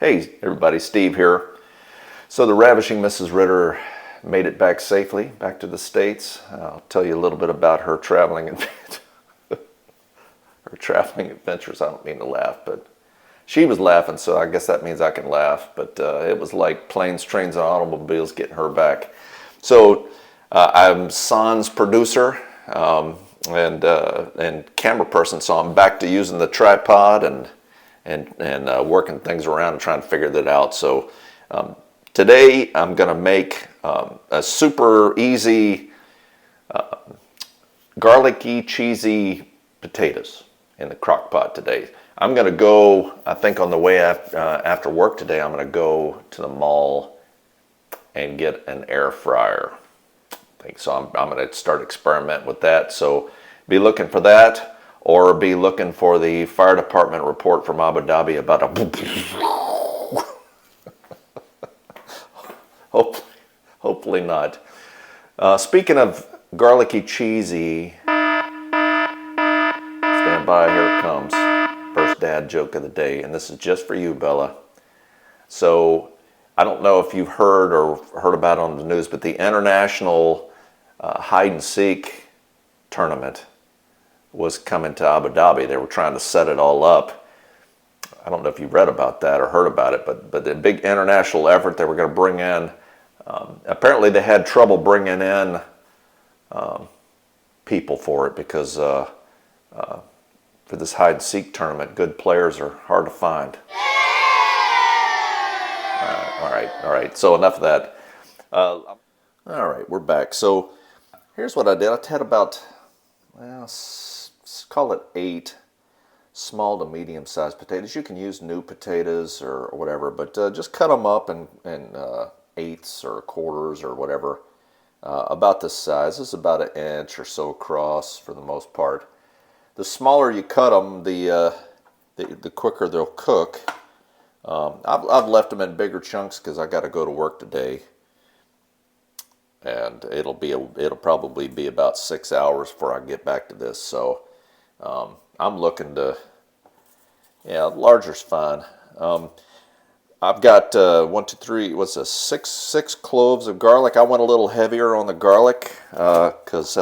Hey everybody, Steve here. So the ravishing Mrs. Ritter made it back safely, back to the States. I'll tell you a little bit about her traveling adventures. I don't mean to laugh, but she was laughing, so I guess that means I can laugh. But it was like planes, trains, and automobiles getting her back. So I'm San's producer and camera person, so I'm back to using the tripod and working things around and trying to figure that out. So today I'm going to make a super easy garlicky, cheesy potatoes in the crock pot today. I'm going to go, I think on the way after work today, I'm going to go to the mall and get an air fryer. So I'm going to start experimenting with that. So be looking for that. Or be looking for the fire department report from Abu Dhabi about a hopefully not. Speaking of garlicky cheesy, stand by, here it comes. First dad joke of the day, and this is just for you, Bella. So I don't know if you've heard about it on the news, but the international hide and seek tournament was coming to Abu Dhabi. They were trying to set it all up. I don't know if you read about that or heard about it, but the big international effort they were going to bring in. Apparently they had trouble bringing in people for it because for this hide and seek tournament, good players are hard to find. All right. So enough of that. All right, we're back. So here's what I did. I had about, well, call it 8 small to medium-sized potatoes. You can use new potatoes or whatever, but just cut them up in eighths or quarters or whatever, about this size. This is about 1 inch or so across for the most part. The smaller you cut them, the quicker they'll cook. I've left them in bigger chunks because I got to go to work today, and it'll probably be about 6 hours before I get back to this. So I'm looking to, larger's fine. I've got 6 cloves of garlic. I went a little heavier on the garlic because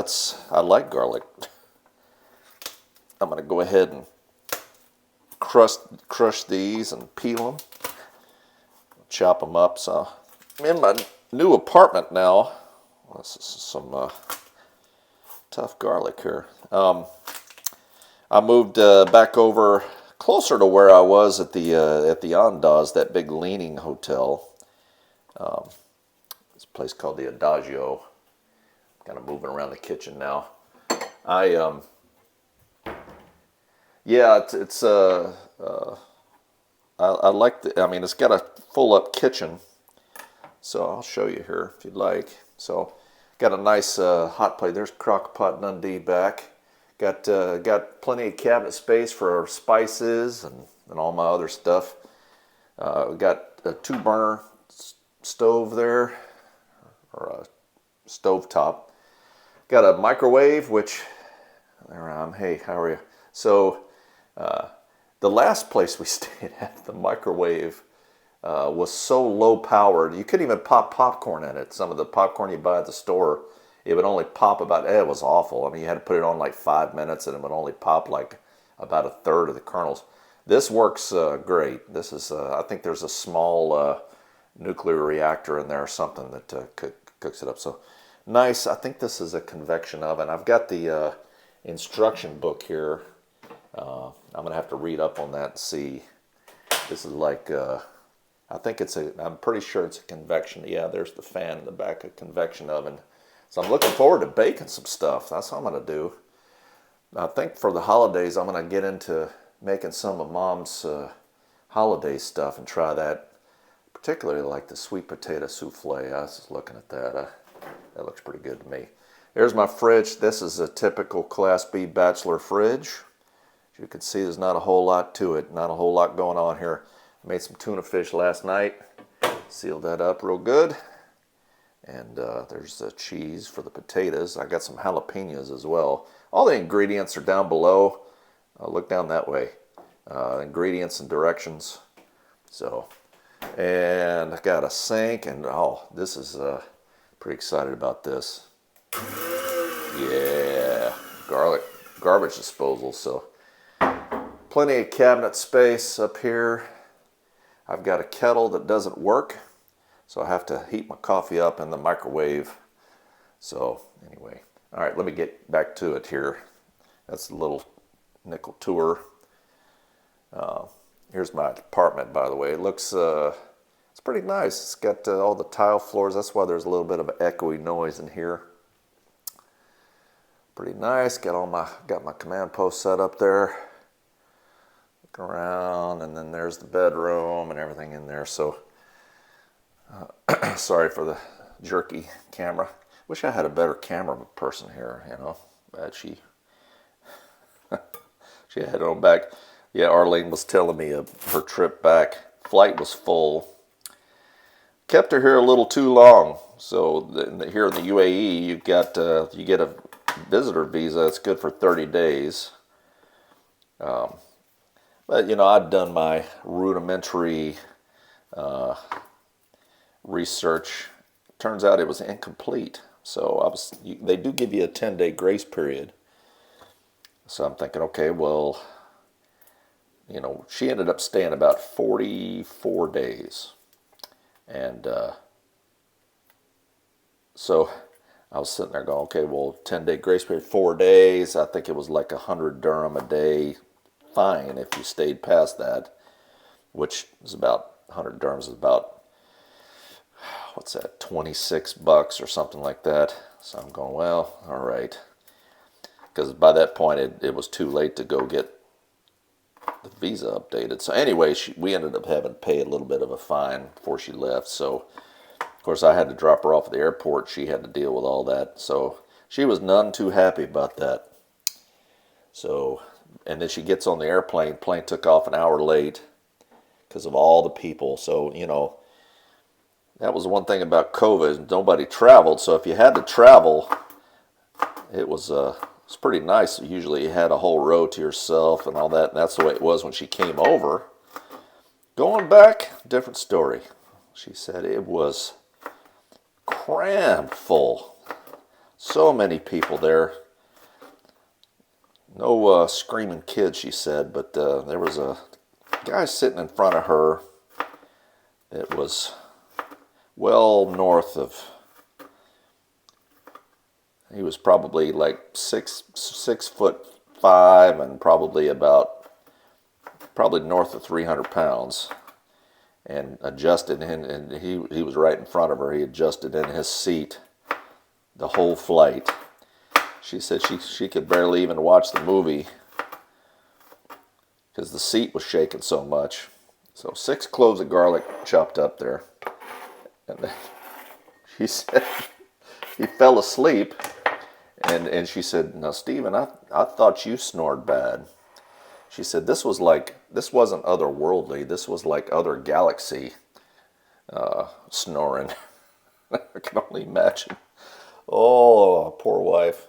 I like garlic. I'm going to go ahead and crush these and peel them, chop them up. So I'm in my new apartment now. This is some tough garlic here. I moved back over closer to where I was at the Andaz, that big leaning hotel. This place called the Adagio. Kind of moving around the kitchen now. I like it's got a full up kitchen, so I'll show you here if you'd like. So got a nice hot plate. There's Crock-Pot Dundee back. Got plenty of cabinet space for spices and all my other stuff. We got a 2-burner stove there, or a stove top. Got a microwave, which, there I am. Hey, how are you? So the last place we stayed at, the microwave was so low powered, you couldn't even pop popcorn in it. Some of the popcorn you buy at the store, it would only pop about, it was awful. I mean, you had to put it on like 5 minutes and it would only pop like about 1/3 of the kernels. This works great. This is, I think there's a small nuclear reactor in there or something that cooks it up. So nice. I think this is a convection oven. I've got the instruction book here. I'm going to have to read up on that and see. This is like, I think I'm pretty sure it's a convection. Yeah, there's the fan in the back, a convection oven. So I'm looking forward to baking some stuff. That's what I'm going to do. I think for the holidays, I'm going to get into making some of Mom's holiday stuff and try that. Particularly like the sweet potato souffle. I was just looking at that. That looks pretty good to me. There's my fridge. This is a typical Class B bachelor fridge. As you can see, there's not a whole lot to it. Not a whole lot going on here. I made some tuna fish last night. Sealed that up real good. And there's the cheese for the potatoes. I got some jalapeños as well. All the ingredients are down below. Look down that way. Ingredients and directions. So And I got a sink, and oh, this is pretty excited about this. Yeah, garbage disposal. So plenty of cabinet space up here. I've got a kettle that doesn't work, so I have to heat my coffee up in the microwave. So anyway, all right, let me get back to it here. That's a little nickel tour. Here's my apartment, by the way. It looks, it's pretty nice. It's got all the tile floors. That's why there's a little bit of echoey noise in here. Pretty nice. Got my command post set up there. Look around, and then there's the bedroom and everything in there. So, sorry for the jerky camera. Wish I had a better camera person here, you know. But she had her own back. Yeah, Arlene was telling me of her trip back. Flight was full. Kept her here a little too long. So here in the UAE, you get a visitor visa. It's good for 30 days. But you know, I'd done my rudimentary research. Turns out it was incomplete. So they do give you a 10-day grace period. So I'm thinking, okay, well, you know, she ended up staying about 44 days. And so I was sitting there going, okay, well, 10-day grace period, 4 days. I think it was like 100 dirham a day fine if you stayed past that, which is about 100 dirhams is about, what's that, 26 bucks or something like that. So I'm going, well, all right. Because by that point, it was too late to go get the visa updated. So anyway, we ended up having to pay a little bit of a fine before she left. So, of course, I had to drop her off at the airport. She had to deal with all that. So she was none too happy about that. So, and then she gets on the airplane. Plane took off an hour late because of all the people. So, you know, that was one thing about COVID. Nobody traveled. So if you had to travel, it was pretty nice. Usually you had a whole row to yourself and all that. And that's the way it was when she came over. Going back, different story. She said it was crammed full. So many people there. No screaming kids, she said, but there was a guy sitting in front of her that was well north of, he was probably like 6'5" and probably north of 300 pounds, and adjusted in, and he was right in front of her. He adjusted in his seat the whole flight. She said she could barely even watch the movie because the seat was shaking so much. So 6 cloves of garlic chopped up there, and then she said he fell asleep. And she said, now, Stephen, I thought you snored bad. She said, this wasn't otherworldly. This was like other galaxy snoring. I can only imagine. Oh, poor wife.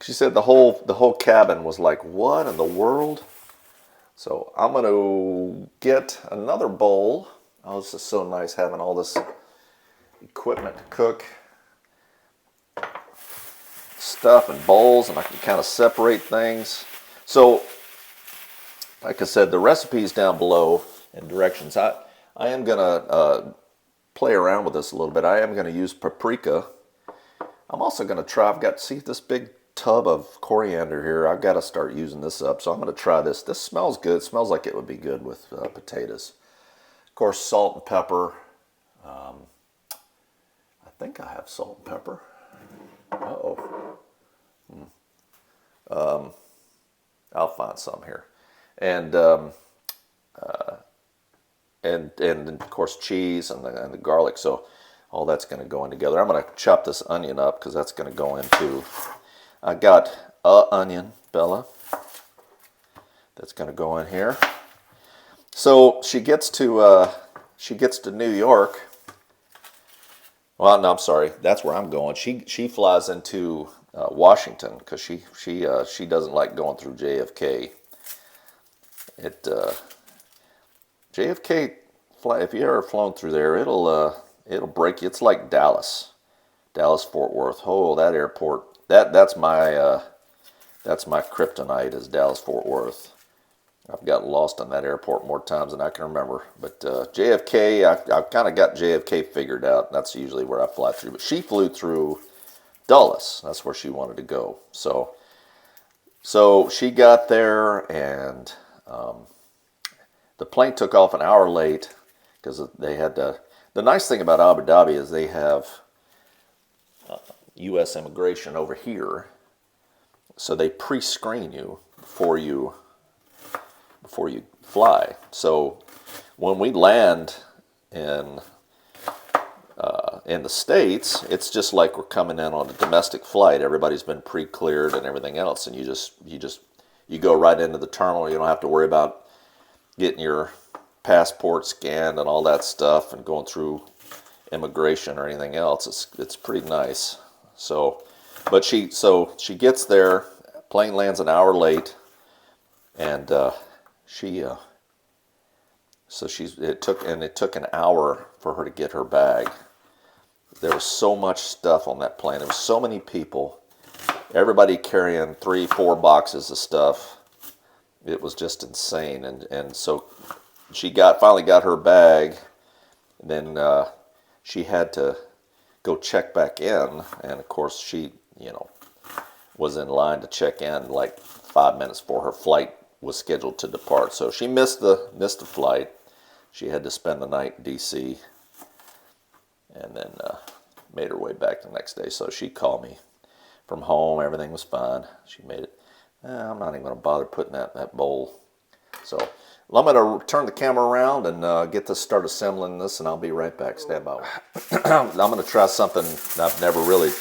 She said the whole cabin was like, what in the world? So I'm going to get another bowl. Oh, this is so nice having all this equipment to cook. Stuff and bowls, and I can kind of separate things. So, like I said, the recipe's down below and directions. I am going to play around with this a little bit. I am going to use paprika. I'm also going to try, see this big tub of coriander here. I've got to start using this up, so I'm going to try this. This smells good. It smells like it would be good with potatoes. Of course, salt and pepper. I think I have salt and pepper. I'll find some here, and of course cheese and the garlic. So all that's going to go in together. I'm going to chop this onion up because that's going to go into. I got a onion, Bella. That's going to go in here. So she gets to New York. Well, no, I'm sorry. That's where I'm going. She flies into Washington because she doesn't like going through JFK. JFK if you ever flown through there, it'll break you. It's like Dallas, Fort Worth. Oh, that airport. That's my kryptonite is Dallas Fort Worth. I've gotten lost in that airport more times than I can remember. But JFK, I've kind of got JFK figured out. That's usually where I fly through. But she flew through Dulles. That's where she wanted to go. So she got there, and the plane took off an hour late because they had to. The nice thing about Abu Dhabi is they have U.S. immigration over here, so they pre-screen you before you fly. So when we land in the States, it's just like we're coming in on a domestic flight. Everybody's been pre-cleared and everything else, and you go right into the terminal. You don't have to worry about getting your passport scanned and all that stuff and going through immigration or anything else. It's pretty nice. So she gets there. Plane lands an hour late, and it took an hour for her to get her bag. There was so much stuff on that plane. There was so many people. Everybody carrying 3-4 boxes of stuff. It was just insane. And so she finally got her bag. And then she had to go check back in. And of course she, was in line to check in like 5 minutes before her flight was scheduled to depart. So she missed the flight. She had to spend the night in D.C. and then made her way back the next day. So she called me from home. Everything was fine. She made it. I'm not even going to bother putting that in that bowl. So I'm going to turn the camera around and get this start assembling this, and I'll be right back. Stand by. I'm going to try something I've never really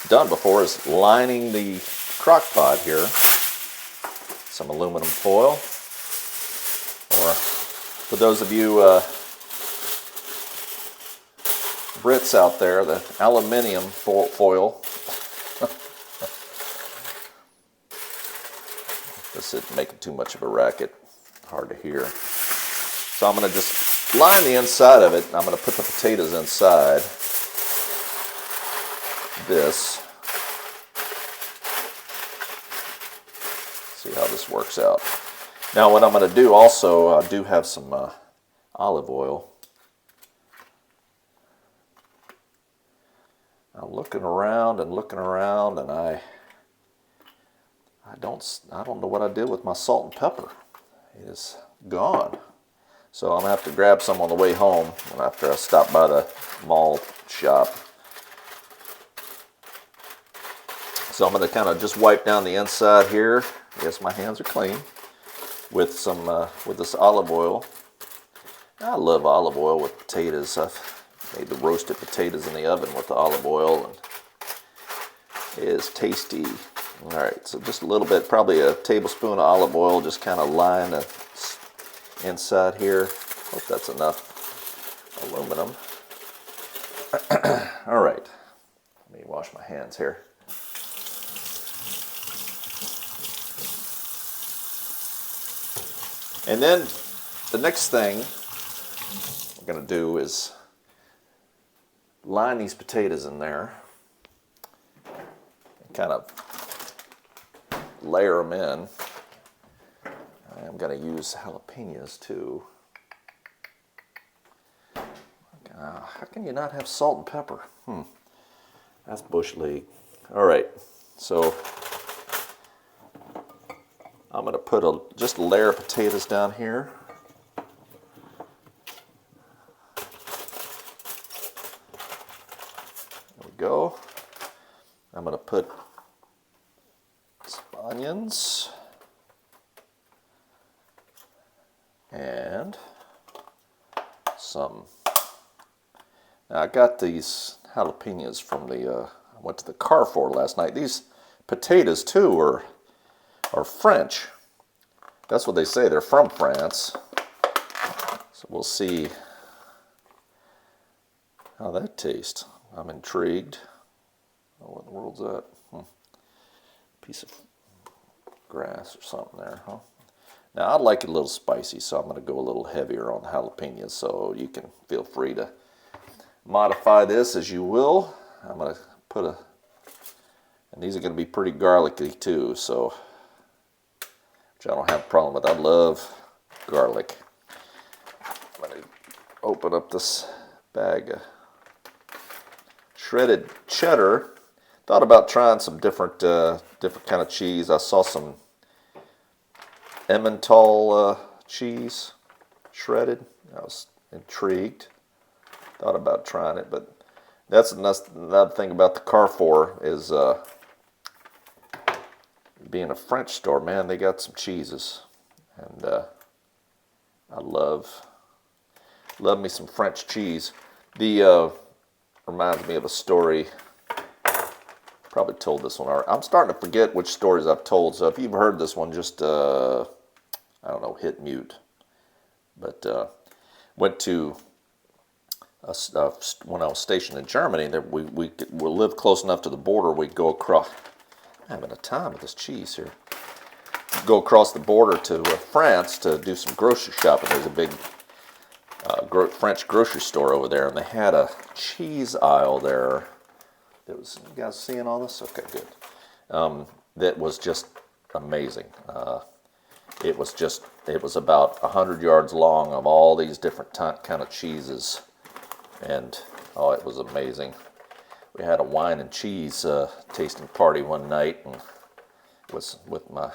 done before, is lining the crock pot here. Some aluminum foil, or for those of you Brits out there, the aluminium foil. This isn't making too much of a racket, hard to hear. So I'm going to just line the inside of it. I'm going to put the potatoes inside this. See how this works out. Now what I'm going to do also, I do have some olive oil. I'm looking around, and I don't know what I did with my salt and pepper. It is gone. So I'm going to have to grab some on the way home after I stop by the mall shop. So I'm going to kind of just wipe down the inside here. Yes, my hands are clean. With some with this olive oil. I love olive oil with potatoes. I've made the roasted potatoes in the oven with the olive oil, and it is tasty. All right, so just a little bit, probably a tablespoon of olive oil, just kind of line the inside here. Hope that's enough aluminum. All right, let me wash my hands here. And then the next thing we're going to do is line these potatoes in there and kind of layer them in. I'm going to use jalapeños too. How can you not have salt and pepper? That's bush league. All right, so I'm going to put just a layer of potatoes down here. There we go. I'm going to put some onions and some. Now I got these jalapenos from I went to the Carrefour last night. These potatoes too are French. That's what they say. They're from France. So we'll see how that tastes. I'm intrigued. Oh, what in the world's that? Piece of grass or something there, huh? Now, I like it a little spicy, so I'm going to go a little heavier on the jalapenos, so you can feel free to modify this as you will. I'm going to put a, and these are going to be pretty garlicky too, so, which I don't have a problem with. I love garlic. I'm going to open up this bag of shredded cheddar. Thought about trying some different kind of cheese. I saw some Emmental cheese shredded. I was intrigued. Thought about trying it, but that's another thing about the Carrefour is being a French store. Man, they got some cheeses, and I love me some French cheese. The reminds me of a story. Probably told this one already. I'm starting to forget which stories I've told, so if you've heard this one, just, I don't know, hit mute. But went to, when I was stationed in Germany, we lived close enough to the border, we'd go across, I'm having a time with this cheese here. Go across the border to France to do some grocery shopping. There's a big French grocery store over there, and they had a cheese aisle there. It was, you guys seeing all this? Okay, good. That was just amazing. It was about 100 yards long of all these different kind of cheeses, and oh, it was amazing. We had a wine and cheese tasting party one night, and it was with my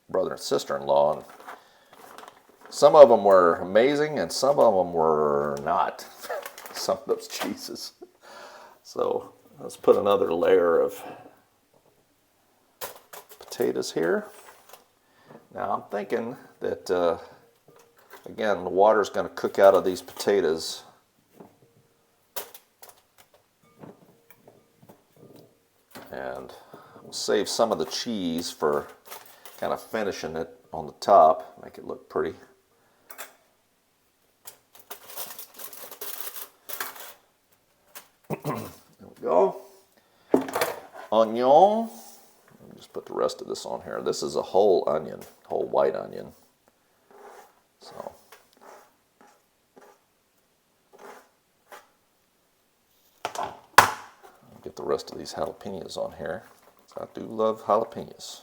brother and sister-in-law. And some of them were amazing, and some of them were not. Some of those cheeses. So let's put another layer of potatoes here. Now I'm thinking that, again, the water's going to cook out of these potatoes. And we'll save some of the cheese for kind of finishing it on the top, make it look pretty. There we go. Onion. Just put the rest of this on here. This is a whole onion, whole white onion. So I'll get the rest of these jalapenos on here. So I do love jalapenos.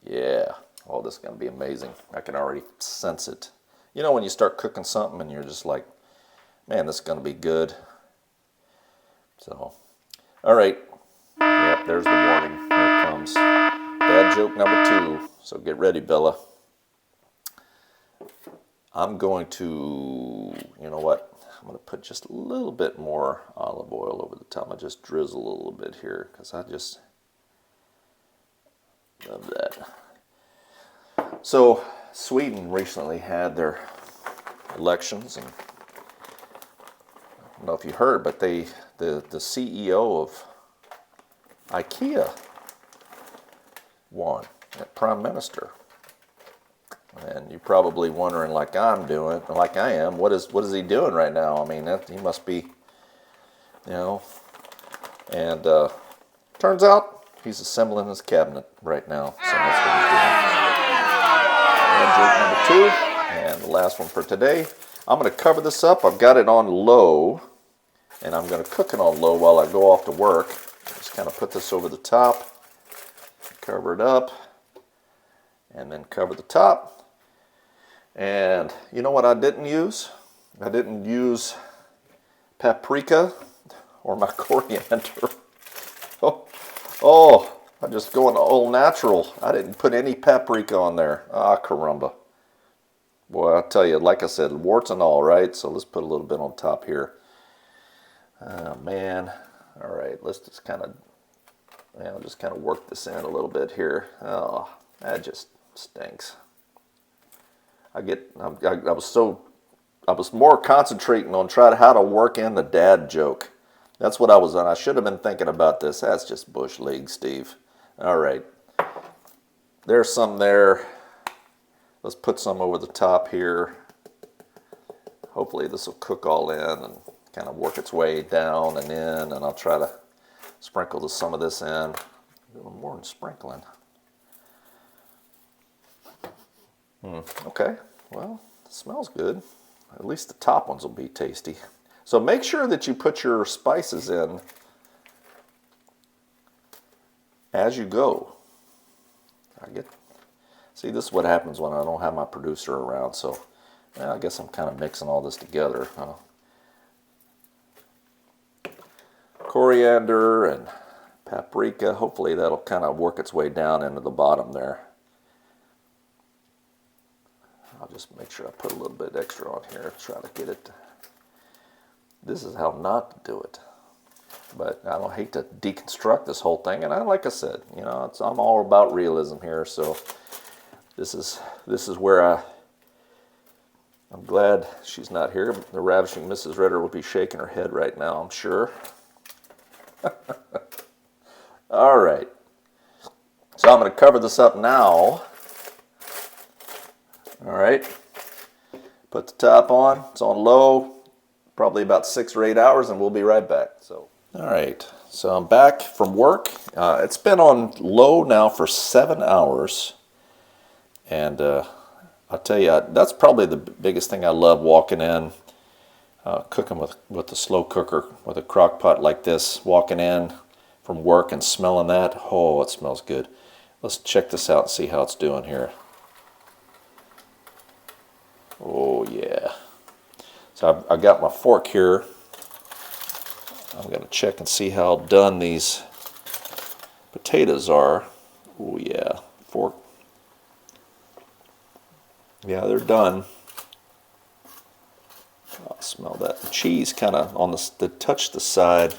Yeah. Oh, this is going to be amazing. I can already sense it. You know when you start cooking something and you're just like, man, this is going to be good. So, all right. Yep, there's the warning. Here it comes. Bad joke number 2. So get ready, Bella. I'm going to, you know what? I'm going to put just a little bit more olive oil over the top. I'm going to just drizzle a little bit here because I just love that. So, Sweden recently had their elections, and I don't know if you heard, but the CEO of IKEA won, Prime Minister. And you're probably wondering, like I'm doing, like I am, what is he doing right now? I mean, he must be, you know. And turns out he's assembling his cabinet right now. So that's what he's doing. And joke number 2, and the last one for today. I'm going to cover this up. I've got it on low, and I'm going to cook it on low while I go off to work. Just kind of put this over the top, cover it up, and then cover the top. And you know what I didn't use? I didn't use paprika or my coriander. Oh, I'm just going all natural. I didn't put any paprika on there. Ah, caramba. Boy, I tell you, like I said, warts and all, right? So let's put a little bit on top here. Oh, man. All right, let's just kind of, work this in a little bit here. Oh, that just stinks. I was more concentrating on trying how to work in the dad joke. That's what I was on. I should have been thinking about this. That's just bush league, Steve. All right. There's some there. Let's put some over the top here. Hopefully this will cook all in and kind of work its way down and in, and I'll try to sprinkle some of this in. A little more than sprinkling. Okay, well, it smells good. At least the top ones will be tasty. So make sure that you put your spices in as you go. See, this is what happens when I don't have my producer around, so I guess I'm kind of mixing all this together. Coriander and paprika, hopefully that'll kind of work its way down into the bottom there. I'll just make sure I put a little bit extra on here, try to get it. This is how not to do it. But I don't hate to deconstruct this whole thing, and like I said, you know, I'm all about realism here, so this is where I'm glad she's not here. The ravishing Mrs. Ritter will be shaking her head right now, I'm sure. All right. So I'm going to cover this up now. All right. Put the top on. It's on low, probably about 6 or 8 hours, and we'll be right back. So, all right. So I'm back from work. It's been on low now for 7 hours. And I'll tell you, that's probably the biggest thing I love walking in, cooking with the slow cooker, with a crock pot like this, walking in from work and smelling that. Oh, it smells good. Let's check this out and see how it's doing here. Oh, yeah. So I've got my fork here. I'm going to check and see how done these potatoes are. Oh, yeah. Fork. Yeah, they're done. I'll smell that. The cheese kind of on the touch the side.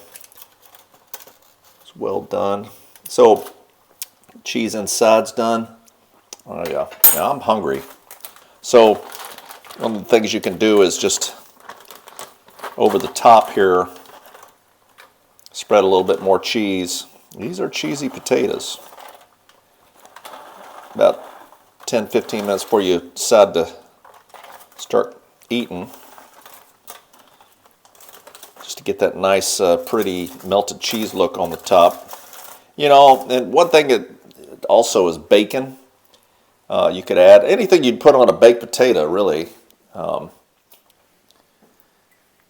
It's well done. So, cheese inside's done. Oh, yeah. Yeah, I'm hungry. So, one of the things you can do is just over the top here, spread a little bit more cheese. These are cheesy potatoes. About 10-15 minutes before you decide to start eating, just to get that nice pretty melted cheese look on the top. You know, and one thing that also is bacon. You could add anything you'd put on a baked potato, really. All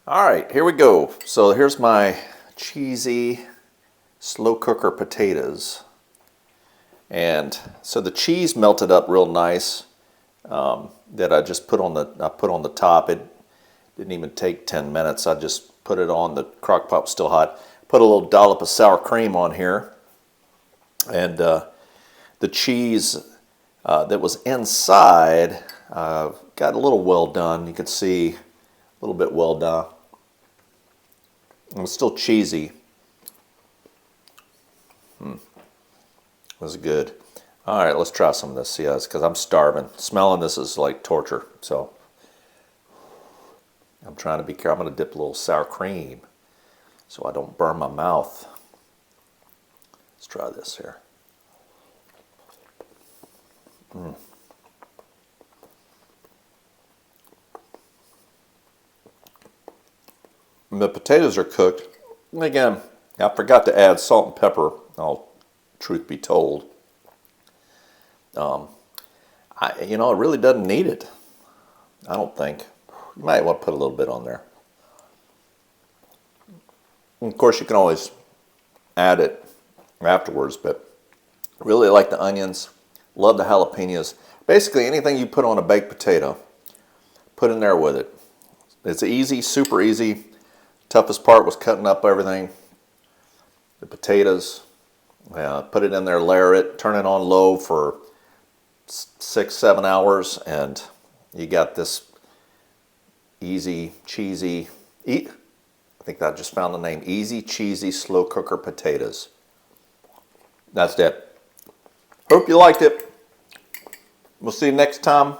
right, here we go. So here's my cheesy slow cooker potatoes. And so the cheese melted up real nice that I just put on the top. It didn't even take 10 minutes. I just put it on. The crock pot was still hot. Put a little dollop of sour cream on here. And the cheese that was inside got a little well done. You can see a little bit well done. It was still cheesy. This is good. All right, let's try some of this. Yes, because I'm starving. Smelling this is like torture. So I'm trying to be careful. I'm going to dip a little sour cream so I don't burn my mouth. Let's try this here. The potatoes are cooked. Again, I forgot to add salt and pepper. Truth be told, you know, it really doesn't need it. I don't think. You might want to put a little bit on there. And of course, you can always add it afterwards, but I really like the onions. Love the jalapenos. Basically, anything you put on a baked potato, put in there with it. It's easy, super easy. Toughest part was cutting up everything. The potatoes. Put it in there, layer it, turn it on low for 6-7 hours, and you got this easy, cheesy, I think I just found the name, easy, cheesy, slow cooker potatoes. That's it. Hope you liked it. We'll see you next time.